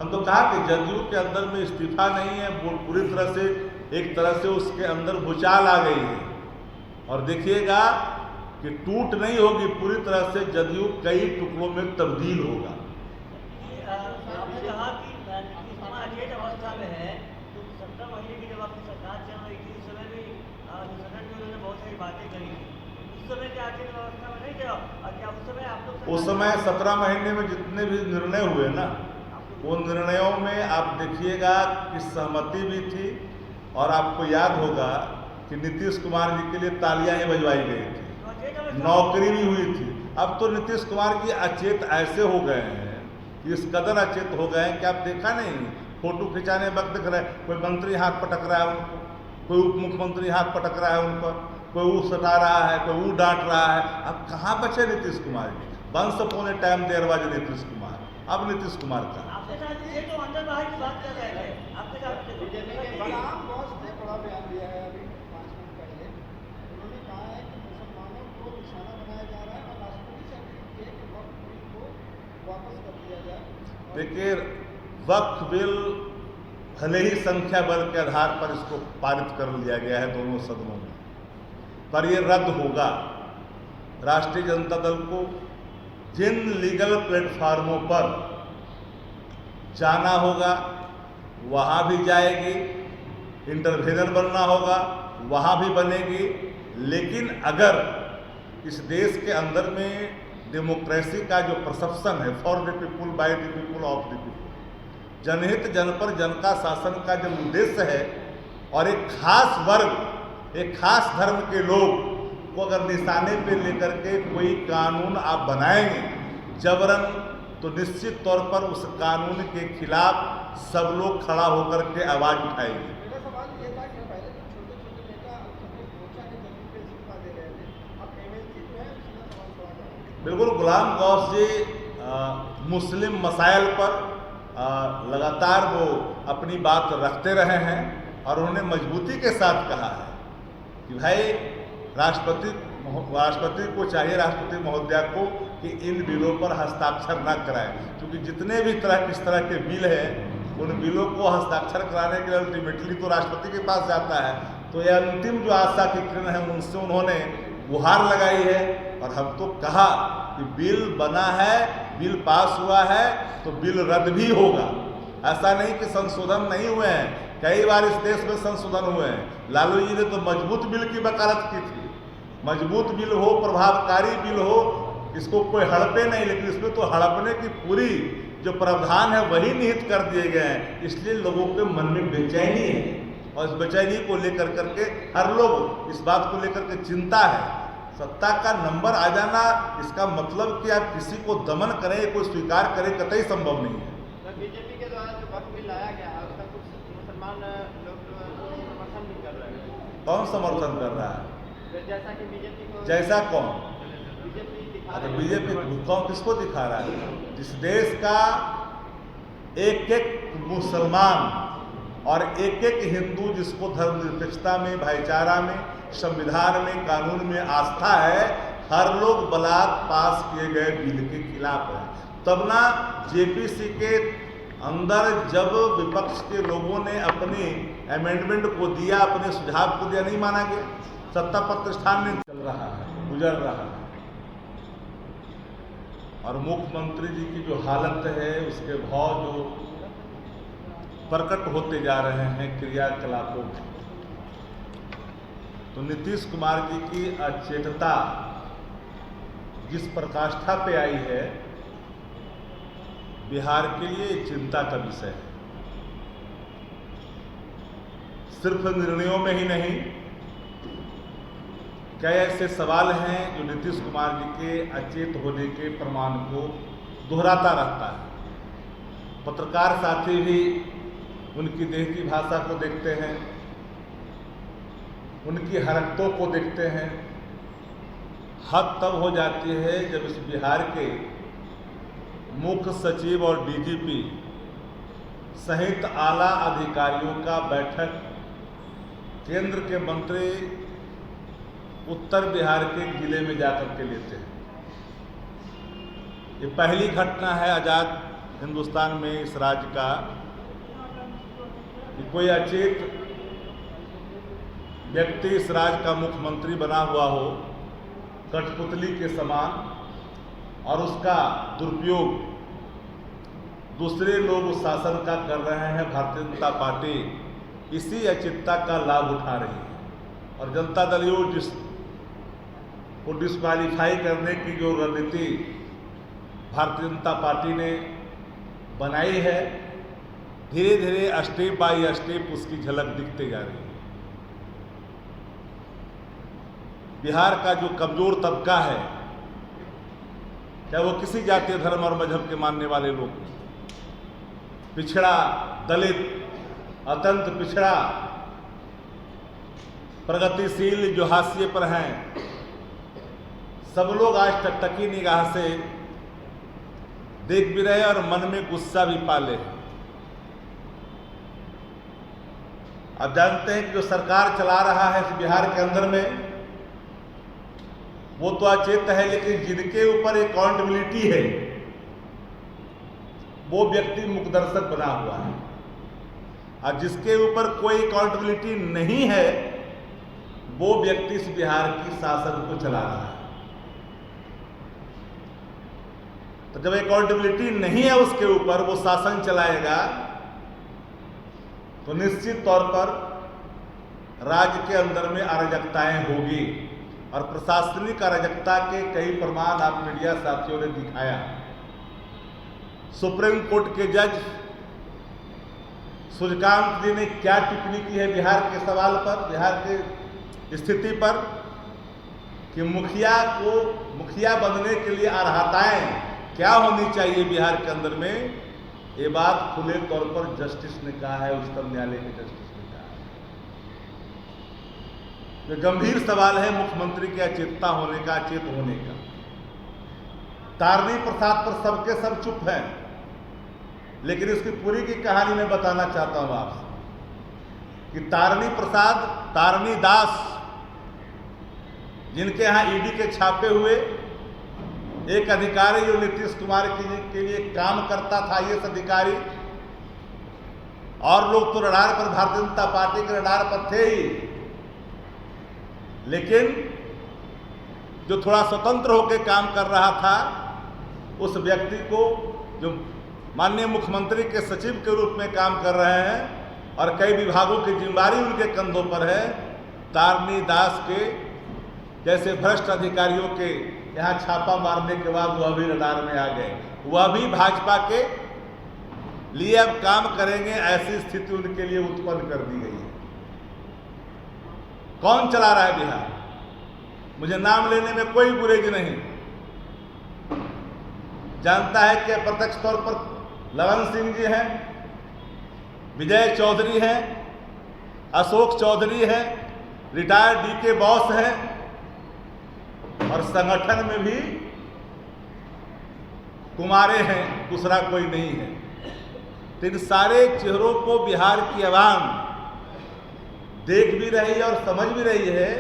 हम तो कहा कि जदयू के अंदर में इस्तीफा नहीं है, वो पूरी तरह से एक तरह से उसके अंदर भूचाल आ गई है। और देखिएगा कि टूट नहीं होगी, पूरी तरह से जदयू कई टुकड़ों में तब्दील होगा। आपने कहा कि नीतीश कुमार अचेत अवस्था में है, तो 17 महीने की जब आपकी सरकार चल रही थी, उस समय भी सदन में उन्होंने बहुत सारी बातें कही थी। उस समय क्या अचेत अवस्था में नहीं थे? और क्या उस समय आप लोग उस समय 17 महीने में जितने भी निर्णय हुए ना, वो निर्णयों में आप देखिएगा कि सहमति भी थी, और आपको याद होगा कि नीतीश कुमार जी के लिए तालियां ही बजवाई गई थी, नौकरी भी हुई थी। अब तो नीतीश कुमार जी अचेत ऐसे हो गए हैं, इस कदर अचेत हो गए हैं कि आप देखा नहीं, फोटो खिंचाने वक्त दिख रहे, कोई मंत्री हाथ पटक रहा है उनको, कोई उप मुख्यमंत्री हाथ पटक रहा है उन पर, कोई वो सटा रहा है, कोई वो डांट रहा है। अब कहाँ बचे नीतीश कुमार जी? वंश पौने टाइम देरवाज नीतीश कुमार, अब नीतीश कुमार का आपके साथ ये तो अंदर बाहर की बात कर रहे थे, आपके साथ बलराम बॉस ने बड़ा बयान दिया है अभी 5 मिनट पहले। उन्होंने कहा है कि मुसलमानों को निशाना बनाया जा रहा है और राष्ट्रपति से अपील की है कि वक्फ बिल को वापस कर दिया जाए। देखिए, वक्फ बिल भले ही संख्या बल के आधार पर इसको पारित कर लिया गया है दोनों सदनों में, पर ये रद्द होगा। राष्ट्रीय जनता दल को जिन लीगल प्लेटफार्मों पर जाना होगा वहाँ भी जाएगी, इंटरवेनर बनना होगा वहाँ भी बनेगी। लेकिन अगर इस देश के अंदर में डेमोक्रेसी का जो परसेप्शन है, for the people by the people of the people, जनहित जन पर जन का शासन का जो उद्देश्य है, और एक खास वर्ग, एक खास धर्म के लोग को अगर निशाने पे लेकर के कोई कानून आप बनाएंगे जबरन, तो निश्चित तौर पर उस कानून के खिलाफ सब लोग खड़ा होकर के आवाज उठाएंगे। मेरा सवाल ये था कि पहले तो छोटे-छोटे नेता सपोर्ट मोर्चा के जमीन पे इस्तीफा दे रहे थे, अब एमएलसी जो है उसका सवाल थोड़ा सा। बिल्कुल, गुलाम गौस जी मुस्लिम मसाइल पर लगातार वो अपनी बात रखते रहे हैं, और उन्होंने मजबूती के साथ कहा है कि भाई राष्ट्रपति को चाहिए, राष्ट्रपति महोदया को, कि इन बिलों पर हस्ताक्षर न कराएं, क्योंकि जितने भी इस तरह के बिल हैं उन बिलों को हस्ताक्षर कराने के लिए अल्टीमेटली तो राष्ट्रपति के पास जाता है। तो यह अंतिम जो आशा की किरण है, उनसे उन्होंने गुहार लगाई है। और हम तो कहा कि बिल बना है, बिल पास हुआ है, तो बिल रद्द भी होगा। ऐसा नहीं कि संशोधन नहीं हुए हैं, कई बार इस देश में संशोधन हुए हैं। लालू जी ने तो मजबूत बिल की वकालत की थी, मजबूत बिल हो, प्रभावकारी बिल हो, इसको कोई हड़पे नहीं, लेकिन इसमें तो हड़पने की पूरी जो प्रावधान है वही निहित कर दिए गए हैं। इसलिए लोगों के मन में बेचैनी है, और इस बेचैनी को लेकर करके हर लोग इस बात को लेकर के चिंता है। सत्ता का नंबर आ जाना, इसका मतलब कि आप किसी को दमन करें, कोई स्वीकार करें, कतई संभव नहीं है। बीजेपी के द्वारा जो वक्फ बिल लाया गया है उसका कुछ मुसलमान लोग समर्थन भी कर रहे हैं। कौन समर्थन कर रहा है? जैसा कि बीजेपी को, जैसा कौन? बीजेपी दिखा तो रही है। बीजेपी कौन, किसको दिखा रहा है? जिस देश का एक एक मुसलमान और एक एक हिंदू जिसको धर्मनिरपेक्षता में, भाईचारा में, संविधान में, कानून में आस्था है, हर लोग बलात् पास किए गए बिल के खिलाफ है। तब ना जेपीसी के अंदर जब विपक्ष के लोगों ने अपनी अमेंडमेंट को दिया, अपने सुझाव को दिया, नहीं माना गया। सत्ता प्रतिष्ठान में चल रहा है, गुजर रहा है, और मुख्यमंत्री जी की जो हालत है, उसके भाव जो प्रकट होते जा रहे हैं क्रियाकलापों में, तो नीतीश कुमार जी की अचेतता जिस प्रकाष्ठा पे आई है, बिहार के लिए चिंता का विषय है। सिर्फ निर्णयों में ही नहीं, कई ऐसे सवाल हैं जो नीतीश कुमार जी के अचेत होने के प्रमाण को दोहराता रहता है। पत्रकार साथी भी उनकी देह की भाषा को देखते हैं, उनकी हरकतों को देखते हैं। हद तब हो जाती है जब इस बिहार के मुख्य सचिव और डीजीपी सहित आला अधिकारियों का बैठक केंद्र के मंत्री उत्तर बिहार के जिले में जाकर के लेते हैं। ये पहली घटना है आज़ाद हिंदुस्तान में इस राज्य का कि कोई अचेत व्यक्ति इस राज्य का मुख्यमंत्री बना हुआ हो कठपुतली के समान, और उसका दुरुपयोग दूसरे लोग उस शासन का कर रहे हैं। भारतीय जनता पार्टी इसी अचिंतता का लाभ उठा रही है और जनता दल यूनाइटेड को डिस्क्वालीफाई करने की जो रणनीति भारतीय जनता पार्टी ने बनाई है, धीरे धीरे स्टेप बाय स्टेप उसकी झलक दिखते जा रही है। बिहार का जो कमजोर तबका है, चाहे वो किसी जातीय धर्म और मजहब के मानने वाले लोग, पिछड़ा, दलित, अत्यंत पिछड़ा, प्रगतिशील जो हाशिए पर हैं, सब लोग आज टकटकी निगाह से देख भी रहे और मन में गुस्सा भी पाले। अब जानते हैं कि जो सरकार चला रहा है इस बिहार के अंदर में, वो तो अचेत है, लेकिन जिनके ऊपर अकाउंटेबिलिटी है वो व्यक्ति मुकदर्शक बना हुआ है, और जिसके ऊपर कोई अकाउंटेबिलिटी नहीं है वो व्यक्ति इस बिहार की शासन को चला रहा है। तो जब अकाउंटेबिलिटी नहीं है उसके ऊपर, वो शासन चलाएगा, तो निश्चित तौर पर राज्य के अंदर में अराजकताएं होगी, और प्रशासनिक अराजकता के कई प्रमाण आप मीडिया साथियों ने दिखाया। सुप्रीम कोर्ट के जज सूर्यकांत जी ने क्या टिप्पणी की है बिहार के सवाल पर, बिहार के स्थिति पर, कि मुखिया बनने के लिए अर्हताएं क्या होनी चाहिए बिहार के अंदर में, ये बात खुले तौर पर जस्टिस ने कहा है, उच्चतम न्यायालय के जस्टिस ने कहा है। ये गंभीर सवाल है मुख्यमंत्री के अचेतता होने का, अचेत होने का। तारनी प्रसाद पर सबके सब चुप हैं, लेकिन इसकी पूरी की कहानी मैं बताना चाहता हूं आपसे कि तारनी प्रसाद, तारनी दास, जिनके यहां ईडी के छापे हुए, एक अधिकारी जो नीतीश कुमार के लिए काम करता था, IAS अधिकारी, और लोग तो रडार पर, भारतीय जनता पार्टी के रडार पर थे ही, लेकिन जो थोड़ा स्वतंत्र होकर काम कर रहा था, उस व्यक्ति को, जो माननीय मुख्यमंत्री के सचिव के रूप में काम कर रहे हैं और कई विभागों की जिम्मेदारी उनके कंधों पर है, तारनी दास के जैसे भ्रष्ट अधिकारियों के यहाँ छापा मारने के बाद वह भी रडार में आ गए। वह भी भाजपा के लिए अब काम करेंगे, ऐसी स्थिति उनके लिए उत्पन्न कर दी गई है। कौन चला रहा है बिहार? मुझे नाम लेने में कोई गुरेज नहीं। जानता है कि अप्रत्यक्ष तौर पर लवन सिंह जी हैं, विजय चौधरी हैं, अशोक चौधरी हैं, रिटायर्ड DK बॉस हैं, और संगठन में भी कुमारे हैं, दूसरा कोई नहीं है। तो इन सारे चेहरों को बिहार की आवाम देख भी रही है और समझ भी रही है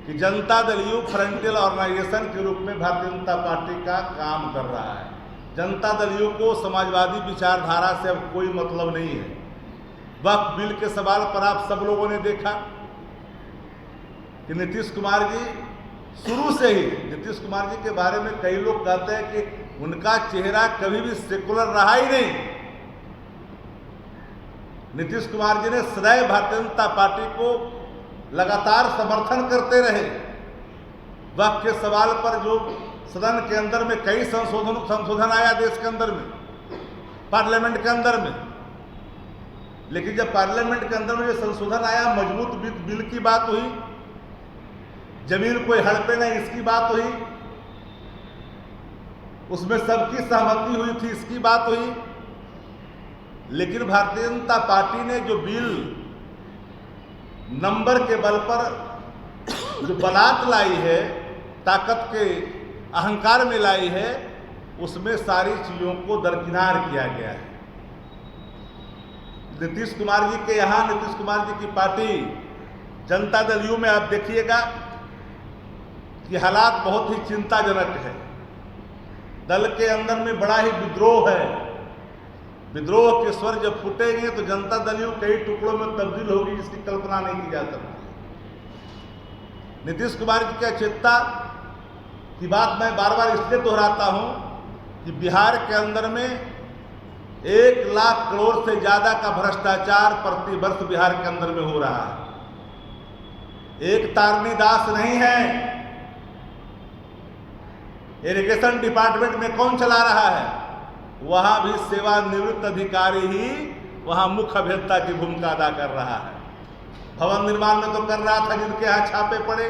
कि जनता दल यू फ्रंटियल ऑर्गेनाइजेशन के रूप में भारतीय जनता पार्टी का काम कर रहा है। जनता दल यू को समाजवादी विचारधारा से अब कोई मतलब नहीं है। वक्फ बिल के सवाल पर आप सब लोगों ने देखा कि नीतीश कुमार जी शुरू से ही, नीतीश कुमार जी के बारे में कई लोग कहते हैं कि उनका चेहरा कभी भी सेकुलर रहा ही नहीं। नीतीश कुमार जी ने सदैव भारतीय जनता पार्टी को लगातार समर्थन करते रहे। वक्फ के सवाल पर जो सदन के अंदर में कई संशोधन आया देश के अंदर में, पार्लियामेंट के अंदर में, लेकिन जब पार्लियामेंट के अंदर में जो संशोधन आया, मजबूत बिल की बात हुई, जमीन कोई हड़पे नहीं इसकी बात हुई, उसमें सबकी सहमति हुई थी इसकी बात हुई, लेकिन भारतीय जनता पार्टी ने जो बिल नंबर के बल पर जो बलात् लाई है, ताकत के अहंकार में लाई है, उसमें सारी चीजों को दरकिनार किया गया है। नीतीश कुमार जी के यहाँ, नीतीश कुमार जी की पार्टी जनता दल यू में आप देखिएगा कि हालात बहुत ही चिंताजनक है। दल के अंदर में बड़ा ही विद्रोह है। विद्रोह के स्वर जब फूटेंगे तो जनता दल यूं कई टुकड़ों में तब्दील होगी जिसकी कल्पना नहीं की जा सकती। नीतीश कुमार जी की अचेतता की बात मैं बार बार इसलिए दोहराता हूं कि बिहार के अंदर में 1 लाख करोड़ से ज्यादा का भ्रष्टाचार प्रति वर्ष बिहार के अंदर में हो रहा है। एक तारनी दास नहीं है। इरिगेशन डिपार्टमेंट में कौन चला रहा है? वहां भी सेवानिवृत्त अधिकारी ही वहां मुख्य अभियंता की भूमिका अदा कर रहा है। भवन निर्माण में तो कर रहा था जिनके यहाँ छापे पड़े,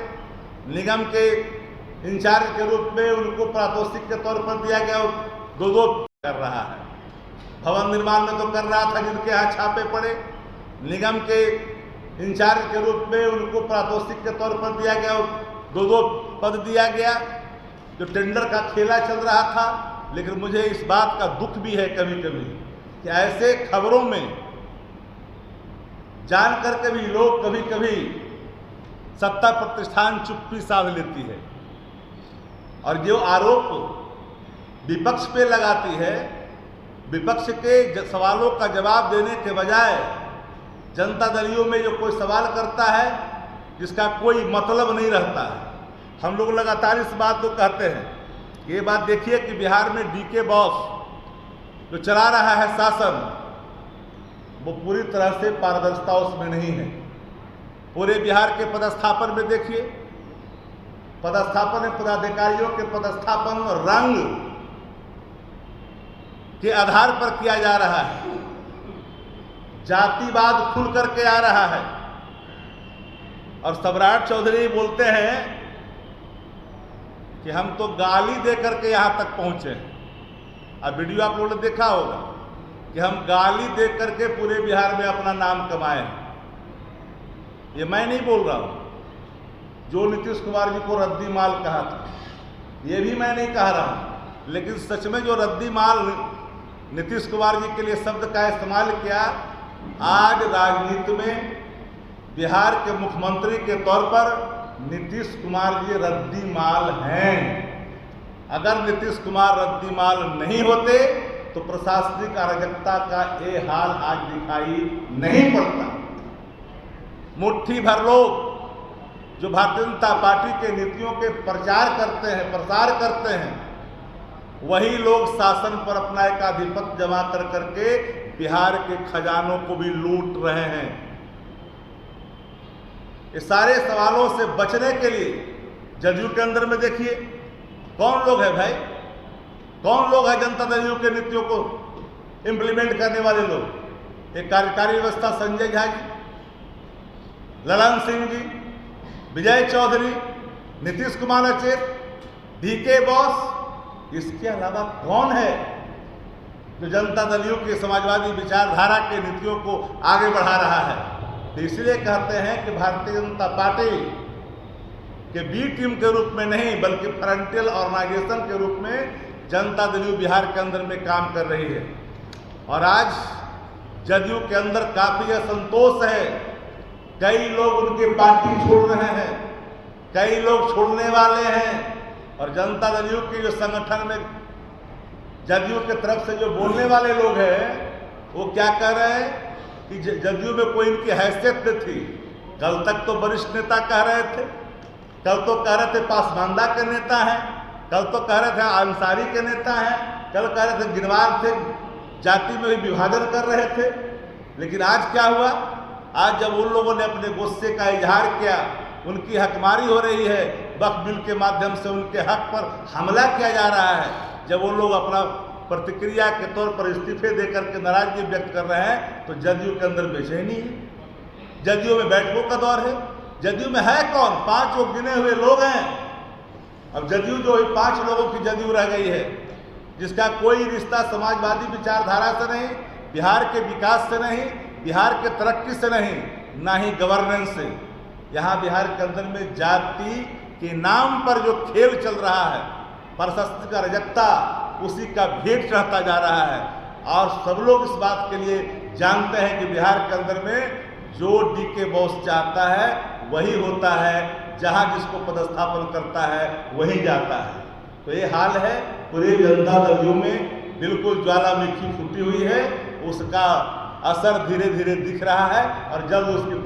निगम के इंचार्ज के रूप में उनको पारितोषिक के तौर पर दिया गया, 2-2 कर रहा है। भवन निर्माण में तो कर रहा था जिनके यहाँ छापे पड़े, निगम के इंचार्ज के रूप में उनको पारितोषिक के तौर पर दिया गया, 2-2 पद दिया गया, जो टेंडर का खेला चल रहा था। लेकिन मुझे इस बात का दुख भी है कभी कभी कि ऐसे खबरों में जान करके भी लोग कभी कभी सत्ता प्रतिष्ठान चुप्पी साध लेती है और जो आरोप विपक्ष पे लगाती है, विपक्ष के सवालों का जवाब देने के बजाय जनता दलियों में जो कोई सवाल करता है जिसका कोई मतलब नहीं रहता है। हम लोग लगातार इस बात को कहते हैं। ये बात देखिए कि बिहार में डीके बॉस जो चला रहा है शासन, वो पूरी तरह से पारदर्शिता उसमें नहीं है। पूरे बिहार के पदस्थापन में देखिए, पदस्थापन में पदाधिकारियों के पदस्थापन रंग के आधार पर किया जा रहा है। जातिवाद खुल करके आ रहा है। और सम्राट चौधरी बोलते हैं कि हम तो गाली दे करके यहां तक पहुंचे। अब वीडियो आप लोगों ने देखा होगा कि हम गाली दे करके पूरे बिहार में अपना नाम कमाए हैं। ये मैं नहीं बोल रहा हूं, जो नीतीश कुमार जी को रद्दी माल कहा था ये भी मैं नहीं कह रहा हूं, लेकिन सच में जो रद्दी माल नीतीश कुमार जी के लिए शब्द का इस्तेमाल किया, आज राजनीति में बिहार के मुख्यमंत्री के तौर पर नीतीश कुमार जी रद्दी माल हैं। अगर नीतीश कुमार रद्दी माल नहीं होते तो प्रशासनिक अराजकता का ये हाल आज दिखाई नहीं पड़ता। मुट्ठी भर लोग जो भारतीय जनता पार्टी के नीतियों के प्रचार करते हैं, प्रसार करते हैं, वही लोग शासन पर अपना एकाधिपत्य जमा कर करके बिहार के खजानों को भी लूट रहे हैं। इस सारे सवालों से बचने के लिए जदयू के अंदर में देखिए कौन लोग है भाई, कौन लोग है जनता दल के नीतियों को इंप्लीमेंट करने वाले लोग। एक कार्यकारी व्यवस्था संजय झा जी, ललन सिंह जी, विजय चौधरी, नीतीश कुमार अचेत, डीके बॉस, इसके अलावा कौन है जो जनता दलियों की समाजवादी विचारधारा के नीतियों को आगे बढ़ा रहा है। तो इसलिए कहते हैं कि भारतीय जनता पार्टी के बी टीम के रूप में नहीं बल्कि फ्रंटियल ऑर्गेनाइजेशन के रूप में जनता दल बिहार के अंदर में काम कर रही है। और आज जदयू के अंदर काफी असंतोष है। कई लोग उनकी पार्टी छोड़ रहे हैं, कई लोग छोड़ने वाले हैं। और जनता दल के जो संगठन में जदयू के तरफ से जो बोलने वाले लोग हैं वो क्या कह रहे हैं कि जदयू में कोई इनकी हैसियत नहीं थी। कल तक तो वरिष्ठ नेता कह रहे थे, कल तो कह रहे थे पासमानदा के नेता हैं, कल तो कह रहे थे अंसारी के नेता हैं, कल कह रहे थे गिनवार थे, जाति में भी विभाजन कर रहे थे। लेकिन आज क्या हुआ? आज जब उन लोगों ने अपने गुस्से का इजहार किया, उनकी हकमारी हो रही है, वक्फ बिल के माध्यम से उनके हक पर हमला किया जा रहा है, जब वो लोग अपना प्रतिक्रिया के तौर पर इस्तीफे देकर के नाराजगी व्यक्त कर रहे हैं, तो जदयू के अंदर बेचैनी है। जदयू में बैठकों का दौर है। जदयू में है कौन? 5 लोग गिने हुए लोग हैं। अब जदयू जो 5 लोगों की जदयू रह गई है, जिसका कोई रिश्ता समाजवादी विचारधारा से नहीं, बिहार के विकास से नहीं, बिहार के तरक्की से नहीं, ना ही गवर्नेंस से। यहाँ बिहार के अंदर में जाति के नाम पर जो खेल चल रहा है, प्रशासनिक अराजकता, उसी का भेंट चढ़ता जा रहा है। और सब लोग इस बात के लिए जानते हैं कि बिहार के अंदर में जो डीके बॉस चाहता है वही होता है, जहाँ जिसको पदस्थापन करता है वही जाता है। तो ये हाल है। पूरे जनता दल में बिल्कुल ज्वालामुखी फूटी हुई है। उसका असर धीरे धीरे दिख रहा है और जल्द उसकी